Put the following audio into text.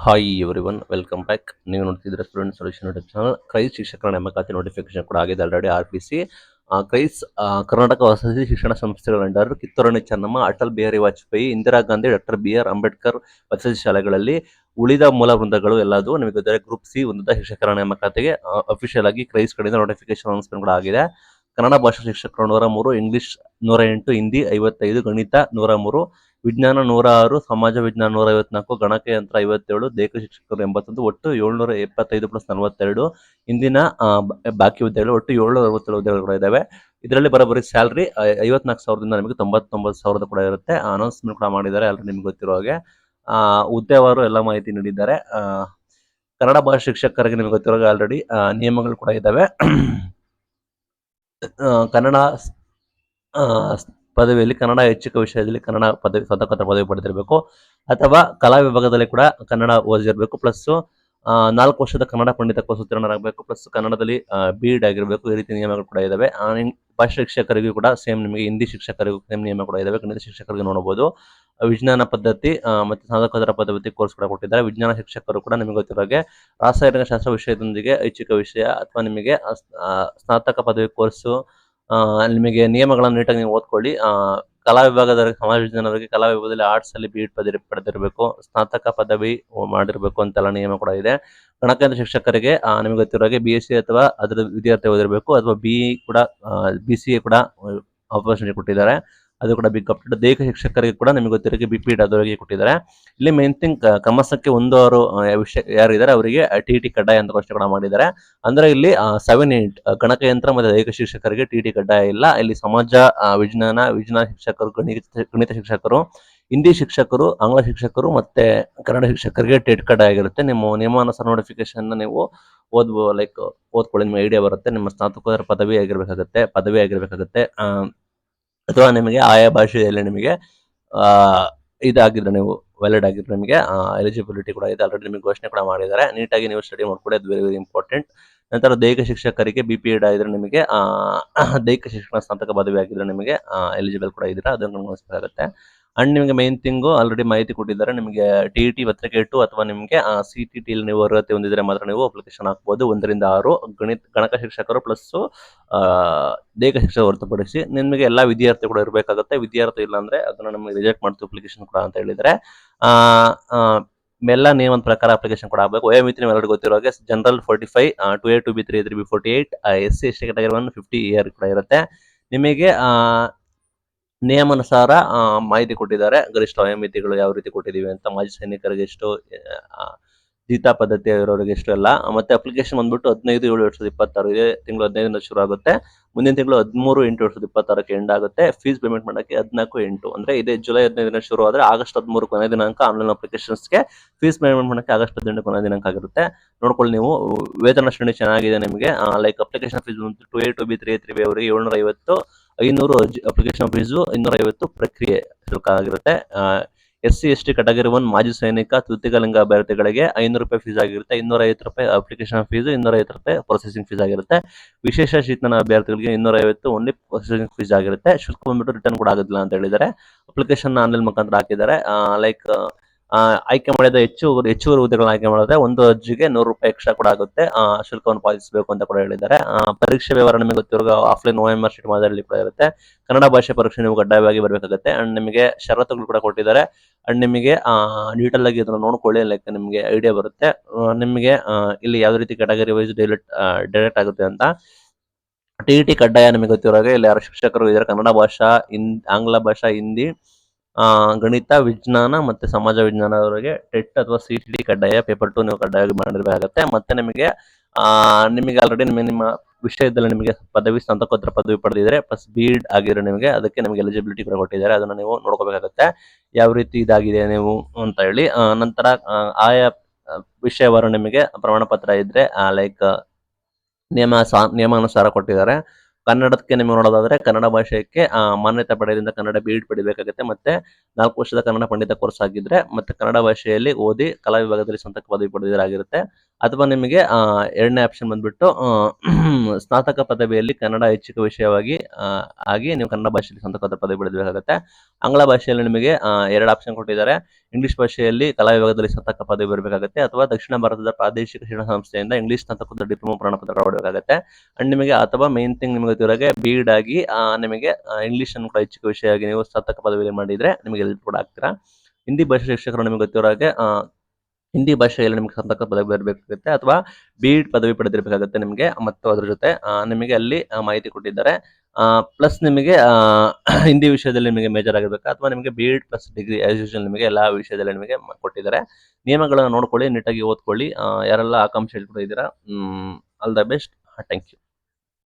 Hi everyone welcome back. ನೀವು ನೋಡ್ತಿದ್ರೆ student solution YouTube channel. ಕ್ರೈಸ್ ಶಿಕ್ಷಕರ ನೇಮಕಾತಿ ನೋಟಿಫಿಕೇಶನ್ ಕೂಡ ಆಗಿದೆ ಆಲ್ರೆಡಿ RPC. ಕ್ರೈಸ್ ಕರ್ನಾಟಕ ವಸತಿ ಶಿಕ್ಷಣ ಸಂಸ್ಥೆಗಳ under Kittur Rani Chennamma, Atal Bihari Vajpayee, Indira Gandhi, doctor BR Ambedkar ವಸತಿ ಶಾಲೆಗಳಲ್ಲಿ ಉಳಿದ ಮೂಲ ವೃಂದಗಳು ಎಲ್ಲದು ನಿಮಗೆ ಗೊತ್ತಿದೆ. ಗ್ರೂಪ್ ಸಿ ಉನ್ನತ ಶಿಕ್ಷಕರ ನೇಮಕಾತಿಗೆ ಅಫಿಷಿಯಲ್ ಆಗಿ ಕ್ರೈಸ್ ಕಡೆಯಿಂದ ನೋಟಿಫಿಕೇಶನ್ ಅನೌನ್ಸ್ಮೆಂಟ್ ಕೂಡ ಆಗಿದೆ. ಕನ್ನಡ ಭಾಷಾ ಶಿಕ್ಷಕರು 103, ಇಂಗ್ಲಿಷ್ 108, ಹಿಂದಿ 55, ಗಣಿತ 103, ವಿಜ್ಞಾನ 106, ಸಮಾಜ ವಿಜ್ಞಾನ 154, ಗಣಕಯಂತ್ರ 57, ದೇಶ ಶಿಕ್ಷಕರು 81, ಒಟ್ಟು 775 + 42 ಇಂದಿನ ಬಾಕಿ ಹುದ್ದೆಗಳು, ಒಟ್ಟು 767 ಹುದ್ದೆಗಳು ಕೂಡ ಇದಾವೆ. ಇದರಲ್ಲಿ ಬರೋಬ್ಬರಿ ಸ್ಯಾಲ್ರಿ 54,000ದಿಂದ ನಿಮಗೆ 99,000 ಕೂಡ ಇರುತ್ತೆ. ಅನೌನ್ಸ್ಮೆಂಟ್ ಕೂಡ ಮಾಡಿದ್ದಾರೆ ಆಲ್ರೆಡಿ ನಿಮ್ಗೆ ಗೊತ್ತಿರೋ ಹಾಗೆ. ಹುದ್ದೆವಾರು ಎಲ್ಲ ಮಾಹಿತಿ ನೀಡಿದ್ದಾರೆ. ಕನ್ನಡ ಭಾಷಾ ಶಿಕ್ಷಕರಿಗೆ ನಿಮ್ಗೆ ಗೊತ್ತಿರೋ ಹಾಗೆ ಆಲ್ರೆಡಿ ನಿಯಮಗಳು ಕೂಡ ಇದ್ದಾವೆ. ಕನ್ನಡ ಪದವಿಯಲ್ಲಿ ಕನ್ನಡ ಐಚ್ಛಿಕ ವಿಷಯದಲ್ಲಿ ಕನ್ನಡ ಪದವಿ ಸ್ನಾತಕೋತ್ತರ ಪದವಿ ಪಡೆದಿರಬೇಕು, ಅಥವಾ ಕಲಾ ವಿಭಾಗದಲ್ಲಿ ಕೂಡ ಕನ್ನಡ ಓದಿರಬೇಕು, ಪ್ಲಸ್ 4 ವರ್ಷದ ಕನ್ನಡ ಪಂಡಿತ ಕೋರ್ಸ್ ಉತ್ತೀರ್ಣರಾಗಬೇಕು, ಪ್ಲಸ್ ಕನ್ನಡದಲ್ಲಿ B.Ed ಆಗಿರಬೇಕು. ಈ ರೀತಿ ನಿಯಮಗಳು ಕೂಡ ಇದಾವೆ. ಭಾಷಾ ಶಿಕ್ಷಕರಿಗೂ ಕೂಡ ಸೇಮ್ ನಿಮಗೆ ಹಿಂದಿ ಶಿಕ್ಷಕರಿಗೂ ಸೇಮ್ ನಿಯಮ ಕೂಡ ಇದಾವೆ. ಗಣಿತ ಶಿಕ್ಷಕರಿಗೆ ನೋಡಬಹುದು. ವಿಜ್ಞಾನ ಪದ್ಧತಿ ಮತ್ತು ಸ್ನಾತಕೋತ್ತರ ಪದವಿ ಕೋರ್ಸ್ ಕೂಡ ಕೊಟ್ಟಿದ್ದಾರೆ. ವಿಜ್ಞಾನ ಶಿಕ್ಷಕರು ಕೂಡ ನಿಮಗೆ ಗೊತ್ತಿರೋ ಹಾಗೆ ರಾಸಾಯನಿಕ ಶಾಸ್ತ್ರ ವಿಷಯದೊಂದಿಗೆ ಐಚ್ಛಿಕ ವಿಷಯ ಅಥವಾ ನಿಮಗೆ ಸ್ನಾತಕ ಪದವಿ ಕೋರ್ಸು, ನಿಮಗೆ ನಿಯಮಗಳನ್ನು ನೀಟಾಗಿ ನೀವು ಓದ್ಕೊಳ್ಳಿ. ಕಲಾ ವಿಭಾಗದವರಿಗೆ, ಸಮಾಜ ವಿಜ್ಞಾನದವರಿಗೆ ಕಲಾ ವಿಭಾಗದಲ್ಲಿ ಆರ್ಟ್ಸ್ ಅಲ್ಲಿ B.Ed ಪಡೆದಿರಬೇಕು, ಸ್ನಾತಕ ಪದವಿ ಮಾಡಿರಬೇಕು ಅಂತೆಲ್ಲ ನಿಯಮ ಕೂಡ ಇದೆ. ಗಣಕಯಂತ್ರ ಶಿಕ್ಷಕರಿಗೆ ನಿಮಗೆ ಗೊತ್ತಿರೋ ಹಾಗೆ BSc ಅಥವಾ ಅದರ ವಿದ್ಯಾರ್ಥಿ ಓದಿರಬೇಕು, ಅಥವಾ BE ಕೂಡ BCA ಕೂಡ ಆಪರ್ಚುನಿಟಿ ಕೊಟ್ಟಿದ್ದಾರೆ. ಅದು ಕೂಡ ಬಿಗ್ ಅಪ್ಡೇಟ್. ದೇಶ ಶಿಕ್ಷಕರಿಗೆ ಕೂಡ ನಿಮಗೆ ಗೊತ್ತಿರೋ B.Ed ಆದವರಿಗೆ ಕೊಟ್ಟಿದ್ದಾರೆ. ಇಲ್ಲಿ ಮೇನ್ ಥಿಂಗ್, ಕ್ರಮಶಃ 1 ವಿಷಯ ಯಾರಿದ್ದಾರೆ ಅವರಿಗೆ TET ಕಡ್ಡಾಯ ಅಂತ ಘೋಷಣೆ ಕೂಡ ಮಾಡಿದ್ದಾರೆ. ಅಂದ್ರೆ ಇಲ್ಲಿ 7-8 ಗಣಕಯಂತ್ರ ಮತ್ತು ದೈಹಿಕ ಶಿಕ್ಷಕರಿಗೆ TET ಕಡ್ಡಾಯ ಇಲ್ಲ. ಇಲ್ಲಿ ಸಮಾಜ ವಿಜ್ಞಾನ ಶಿಕ್ಷಕರು, ಗಣಿತ ಶಿಕ್ಷಕರು, ಹಿಂದಿ ಶಿಕ್ಷಕರು, ಆಂಗ್ಲ ಶಿಕ್ಷಕರು ಮತ್ತೆ ಕನ್ನಡ ಶಿಕ್ಷಕರಿಗೆ TET ಕಡ್ಡಾಯ ಆಗಿರುತ್ತೆ. ನಿಮ್ಮ ನಿಯಮಾನುಸಾರ ನೋಟಿಫಿಕೇಶನ್ ನೀವು ಓದ್ಕೊಳ್ಳಿ, ನಿಮ್ಗೆ ಐಡಿಯಾ ಬರುತ್ತೆ. ನಿಮ್ಮ ಸ್ನಾತಕೋತ್ತರ ಪದವಿ ಆಗಿರ್ಬೇಕಾಗುತ್ತೆ, ಅಥವಾ ನಿಮಗೆ ಆಯಾ ಭಾಷೆಯಲ್ಲಿ ನಿಮಗೆ ಇದಾಗಿದ್ರೆ, ನೀವು ವ್ಯಾಲಿಡ್ ಆಗಿದ್ರೆ ನಿಮಗೆ ಎಲಿಜಿಬಿಲಿಟಿ ಕೂಡ ಇದೆ. ಆಲ್ರೆಡಿ ನಿಮಗೆ ಘೋಷಣೆ ಕೂಡ ಮಾಡಿದ್ದಾರೆ. ನೀಟಾಗಿ ನೀವು ಸ್ಟಡಿ ಮಾಡ್ಕೊಳ್ಳಿ, ಅದು ವೆರಿ ವೆರಿ ಇಂಪಾರ್ಟೆಂಟ್. ನಂತರ ದೈಹಿಕ ಶಿಕ್ಷಕರಿಗೆ B.Ed ಆಗಿದ್ರೆ ನಿಮಗೆ ದೈಹಿಕ ಶಿಕ್ಷಣ ಸ್ನಾತಕ ಪದವಿ ಆಗಿದ್ರೆ ನಿಮಗೆ ಎಲಿಜಿಬಲ್ ಕೂಡ ಇದ್ದೀರಾ, ಅದನ್ನು ಗಮನಿಸಬೇಕಾಗುತ್ತೆ. ಅಂಡ್ ನಿಮಗೆ ಮೇನ್ ಥಿಂಗು ಆಲ್ರೆಡಿ ಮಾಹಿತಿ ಕೊಟ್ಟಿದ್ದಾರೆ. ನಿಮಗೆ TET ಪತ್ರಿಕೆ ಇಟ್ಟು ಅಥವಾ ನಿಮಗೆ CTT ನೀವು ಅರ್ಹತೆ ಹೊಂದಿದ್ರೆ ಮಾತ್ರ ನೀವು ಅಪ್ಲಿಕೇಶನ್ ಹಾಕ್ಬೋದು. 1 ರಿಂದ 6 ಗಣಕ ಶಿಕ್ಷಕರು ಪ್ಲಸ್ ದೈಹಿಕ ಶಿಕ್ಷಕ ಹೊರತುಪಡಿಸಿ ನಿಮಗೆ ಎಲ್ಲ ವಿದ್ಯಾರ್ಥಿ ಕೂಡ ಇರಬೇಕಾಗುತ್ತೆ. ವಿದ್ಯಾರ್ಥಿ ಇಲ್ಲ ಅಂದ್ರೆ ಅದನ್ನ ನಮಗೆ ರಿಜೆಕ್ಟ್ ಮಾಡ್ತೀವಿ ಅಪ್ಲಿಕೇಶನ್ ಕೂಡ ಅಂತ ಹೇಳಿದರೆ. ಎಲ್ಲ ನಿಯಮದ ಪ್ರಕಾರ ಅಪ್ಲಿಕೇಶನ್ ಕೂಡ ಆಗಬೇಕು. ವಯೋಮಿತಿ ನೀವು ಎಲ್ಲರಿಗೂ ಗೊತ್ತಿರೋ ಹಾಗೆ general 45, 2A 2B 3A 3B 48, SC ST category 50 year ಕೂಡ ಇರುತ್ತೆ. ನಿಮಗೆ ನಿಯಮಾನುಸಾರ ಮಾಹಿತಿ ಕೊಟ್ಟಿದ್ದಾರೆ. ಗರಿಷ್ಠ ವಯೋಮಿತಿಗಳು ಯಾವ ರೀತಿ ಕೊಟ್ಟಿದ್ದೀವಿ ಅಂತ, ಮಾಜಿ ಸೈನಿಕರಿಗೆ ಎಷ್ಟು, ಜೀತಾ ಪದ್ಧತಿ ಇರೋರಿಗೆ ಎಷ್ಟು ಎಲ್ಲ. ಮತ್ತೆ ಅಪ್ಲಿಕೇಶನ್ ಬಂದ್ಬಿಟ್ಟು 15/7/2026 ಇದೇ ತಿಂಗಳು 15ರಿಂದ ಶುರು ಆಗುತ್ತೆ. ಮುಂದಿನ ತಿಂಗಳು 13/8/2026 ಎಂಡ್ ಆಗುತ್ತೆ. ಫೀಸ್ ಪೇಮೆಂಟ್ ಮಾಡೋಕ್ಕೆ 14/8, ಅಂದ್ರೆ ಇದೇ ಜುಲೈ 15 ಶುರು ಆದರೆ ಆಗಸ್ಟ್ 13 ಕೊನೆ ದಿನಾಂಕ. ಆನ್ಲೈನ್ ಅಪ್ಲಿಕೇಶನ್ಸ್ಗೆ ಫೀಸ್ ಪೇಮೆಂಟ್ ಮಾಡೋಕ್ಕೆ ಆಗಸ್ಟ್ 18 ಕೊನೆ ದಿನಾಂಕ ಆಗಿರುತ್ತೆ. ನೋಡ್ಕೊಳ್ಳಿ ನೀವು. ವೇತನ ಶ್ರೇಣಿ ಚೆನ್ನಾಗಿದೆ ನಿಮಗೆ. Application fees 2A 2B 3A 3B ಅವರಿಗೆ 750, 500 ಅಪ್ಲಿಕೇಶನ್ ಫೀಸು, 250 ಪ್ರಕ್ರಿಯೆ ಶುಲ್ಕ ಆಗಿರುತ್ತೆ. SC ST ಕ್ಯಾಟಗರಿ 1 ಮಾಜಿ ಸೈನಿಕ ತೃತೀಯ ಲಿಂಗ ಅಭ್ಯರ್ಥಿಗಳಿಗೆ 500 ರೂಪಾಯಿ ಫೀಸ್ ಆಗಿರುತ್ತೆ. 250 ರೂಪಾಯಿ ಅಪ್ಲಿಕೇಶನ್ ಫೀಸ್, 250 ರೂಪಾಯಿ ಪ್ರೊಸೆಸಿಂಗ್ ಫೀಸ್ ಆಗಿರುತ್ತೆ. ವಿಶೇಷ ಚೇತನ ಅಭ್ಯರ್ಥಿಗಳಿಗೆ 250 ಓನ್ಲಿ ಪ್ರೊಸೆಸಿಂಗ್ ಫೀಸ್ ಆಗಿರುತ್ತೆ. ಶುಲ್ಕ ಬಂದ್ಬಿಟ್ಟು ರಿಟರ್ನ್ ಕೂಡ ಆಗೋದಿಲ್ಲ ಅಂತ ಹೇಳಿದ್ದಾರೆ. ಅಪ್ಲಿಕೇಶನ್ ಆನ್ಲೈನ್ ಮುಖಾಂತರ ಹಾಕಿದ್ದಾರೆ. ಆಯ್ಕೆ ಮಾಡಿದ ಹೆಚ್ಚುವರಿ ಹುದ್ದೆಗಳನ್ನ ಆಯ್ಕೆ ಮಾಡಿದ್ರೆ ಒಂದು ಅರ್ಜಿಗೆ 100 ರೂಪಾಯಿ ಎಕ್ಸ್ಟ್ರಾ ಕೂಡ ಆಗುತ್ತೆ. ಶುಲ್ಕವನ್ನು ಪಾವತಿಸಬೇಕು ಅಂತ ಕೂಡ ಹೇಳಿದ್ದಾರೆ. ಪರೀಕ್ಷೆ ವಿವರ ನಿಮಗೆ ಗೊತ್ತಿರೋ ಆಫ್ಲೈನ್ OMR ಶೀಟ್ ಮಾದರಿಯಲ್ಲಿ ಕೂಡ ಇರುತ್ತೆ. ಕನ್ನಡ ಭಾಷೆ ಪರೀಕ್ಷೆ ನೀವು ಕಡ್ಡಾಯವಾಗಿ ಬರಬೇಕಾಗುತ್ತೆ. ಅಂಡ್ ನಿಮಗೆ ಷರತ್ತುಗಳು ಕೂಡ ಕೊಟ್ಟಿದ್ದಾರೆ. ಅಂಡ್ ನಿಮಗೆ ಡೀಟೇಲ್ ಆಗಿ ಇದನ್ನು ನೋಡ್ಕೊಳ್ಳಿ, ನಿಮಗೆ ಐಡಿಯಾ ಬರುತ್ತೆ. ನಿಮಗೆ ಇಲ್ಲಿ ಯಾವ ರೀತಿ ಕ್ಯಾಟಗರಿ ವೈಸ್ ಡೈರೆಕ್ಟ್ ಆಗುತ್ತೆ ಅಂತ. TET ಕಡ್ಡಾಯ ನಿಮಗೆ ಗೊತ್ತಿರೋ ಹಾಗೆ ಇಲ್ಲಿ ಯಾರು ಶಿಕ್ಷಕರು ಇದ್ದಾರೆ, ಕನ್ನಡ ಭಾಷಾ, ಆಂಗ್ಲ ಭಾಷಾ, ಹಿಂದಿ, ಗಣಿತ, ವಿಜ್ಞಾನ ಮತ್ತೆ ಸಮಾಜ ವಿಜ್ಞಾನದವರಿಗೆ TET ಅಥವಾ CTT ಕಡ್ಡಾಯ. ಪೇಪರ್ 2 ನೀವು ಕಡ್ಡಾಯವಾಗಿ ಮಾಡಿರಬೇಕಾಗುತ್ತೆ. ಮತ್ತೆ ನಿಮಗೆ ಆಲ್ರೆಡಿ ನಿಮ್ಮ ವಿಷಯದಲ್ಲಿ ನಿಮಗೆ ಸ್ನಾತಕೋತ್ತರ ಪದವಿ ಪಡೆದಿದ್ರೆ ಪ್ಲಸ್ B.Ed ಆಗಿರೋ ನಿಮಗೆ ಅದಕ್ಕೆ ನಿಮಗೆ ಎಲಿಜಿಬಿಲಿಟಿ ಕೂಡ ಕೊಟ್ಟಿದ್ದಾರೆ. ಅದನ್ನು ನೀವು ನೋಡ್ಕೋಬೇಕಾಗುತ್ತೆ ಯಾವ ರೀತಿ ಇದಾಗಿದೆ ನೀವು ಅಂತ ಹೇಳಿ. ನಂತರ ಆಯಾ ವಿಷಯವಾರು ನಿಮಗೆ ಪ್ರಮಾಣ ಪತ್ರ ಇದ್ರೆ ನಿಯಮಾನುಸಾರ ಕೊಟ್ಟಿದ್ದಾರೆ. ಕನ್ನಡಕ್ಕೆ ನೀವು ನೋಡೋದಾದ್ರೆ ಕನ್ನಡ ಭಾಷೆಗೆ ಮಾನ್ಯತೆ ಪಡೆಯೋದ್ರಿಂದ ಕನ್ನಡ B.Ed ಪಡಿಬೇಕಾಗುತ್ತೆ. ಮತ್ತೆ 4 ವರ್ಷದ ಕನ್ನಡ ಪಂಡಿತ ಕೋರ್ಸ್ ಆಗಿದ್ರೆ ಮತ್ತೆ ಕನ್ನಡ ಭಾಷೆಯಲ್ಲಿ ಓದಿ ಕಲಾ ವಿಭಾಗದಲ್ಲಿ ಸ್ವಂತಕ್ಕೆ ಪದವಿ ಪಡೆದಿರಾಗಿರುತ್ತೆ. ಅಥವಾ ನಿಮಗೆ ಎರಡನೇ ಆಪ್ಷನ್ ಬಂದ್ಬಿಟ್ಟು ಸ್ನಾತಕ ಪದವಿಯಲ್ಲಿ ಕನ್ನಡ ಐಚ್ಛಿಕ ವಿಷಯವಾಗಿ ಆಗಿ ನೀವು ಕನ್ನಡ ಭಾಷೆಯಲ್ಲಿ ಸ್ನಾತಕೋತ್ತರ ಪದವಿ ಪಡೆಯಬೇಕಾಗುತ್ತೆ. ಆಂಗ್ಲ ಭಾಷೆಯಲ್ಲಿ ನಿಮಗೆ ಎರಡು ಆಪ್ಷನ್ ಕೊಟ್ಟಿದ್ದಾರೆ. ಇಂಗ್ಲಿಷ್ ಭಾಷೆಯಲ್ಲಿ ಕಲಾ ವಿಭಾಗದಲ್ಲಿ ಸ್ನಾತಕ ಪದವಿ ಬರಬೇಕಾಗುತ್ತೆ, ಅಥವಾ ದಕ್ಷಿಣ ಭಾರತದ ಪ್ರಾದೇಶಿಕ ಶಿಕ್ಷಣ ಸಂಸ್ಥೆಯಿಂದ ಇಂಗ್ಲಿಷ್ ಸ್ನಾತಕೋತ್ತರ ಡಿಪ್ಲೊಮಾ ಪ್ರಮಾಣಪತ್ರ ಪಡೆಯಬೇಕಾಗುತ್ತೆ. ಅಂಡ್ ನಿಮಗೆ ಅಥವಾ ಮೇನ್ ಥಿಂಗ್ ನಿಮಗೆ ಗೊತ್ತಿರೋಗೆ ಬಿ.ಎಡ್ ಆಗಿ ನಿಮಗೆ ಇಂಗ್ಲಿಷ್ ಅನ್ನು ಕೂಡ ಐಚ್ಛಿಕ ವಿಷಯವಾಗಿ ನೀವು ಸ್ನಾತಕ ಪದವಿಯಲ್ಲಿ ಮಾಡಿದ್ರೆ ನಿಮಗೆ ಎಲಿಜಿಬಲ್ ಕೂಡ ಆಗ್ತೀರಾ. ಹಿಂದಿ ಭಾಷೆ ಶಿಕ್ಷಕರು ನಿಮಗೆ ಗೊತ್ತಿರೋ ಹಾಗೆ ಹಿಂದಿ ಭಾಷೆಯಲ್ಲಿ ನಿಮಗೆ ಸ್ನಾತಕ ಪದವಿ ಬರಬೇಕಾಗುತ್ತೆ, ಅಥವಾ ಬಿ.ಎಡ್ ಪದವಿ ಪಡೆದಿರಬೇಕಾಗುತ್ತೆ ನಿಮಗೆ. ಮತ್ತು ಅದ್ರ ಜೊತೆ ನಿಮಗೆ ಅಲ್ಲಿ ಮಾಹಿತಿ ಕೊಟ್ಟಿದ್ದಾರೆ. ಪ್ಲಸ್ ನಿಮಗೆ ಹಿಂದಿ ವಿಷಯದಲ್ಲಿ ನಿಮಗೆ ಮೇಜರ್ ಆಗಿರ್ಬೇಕು, ಅಥವಾ ನಿಮಗೆ ಬಿ.ಎಡ್ ಪ್ಲಸ್ ಡಿಗ್ರಿ ಆಸ್ ಯೂಶುವಲ್ ನಿಮಗೆ ಎಲ್ಲ ವಿಷಯದಲ್ಲಿ ನಿಮಗೆ ಕೊಟ್ಟಿದ್ದಾರೆ. ನಿಯಮಗಳನ್ನು ನೋಡ್ಕೊಳ್ಳಿ, ನೀಟಾಗಿ ಓದ್ಕೊಳ್ಳಿ. ಯಾರೆಲ್ಲ ಆಕಾಂಕ್ಷಿ ಇದ್ದೀರಾ, all the best. Thank you.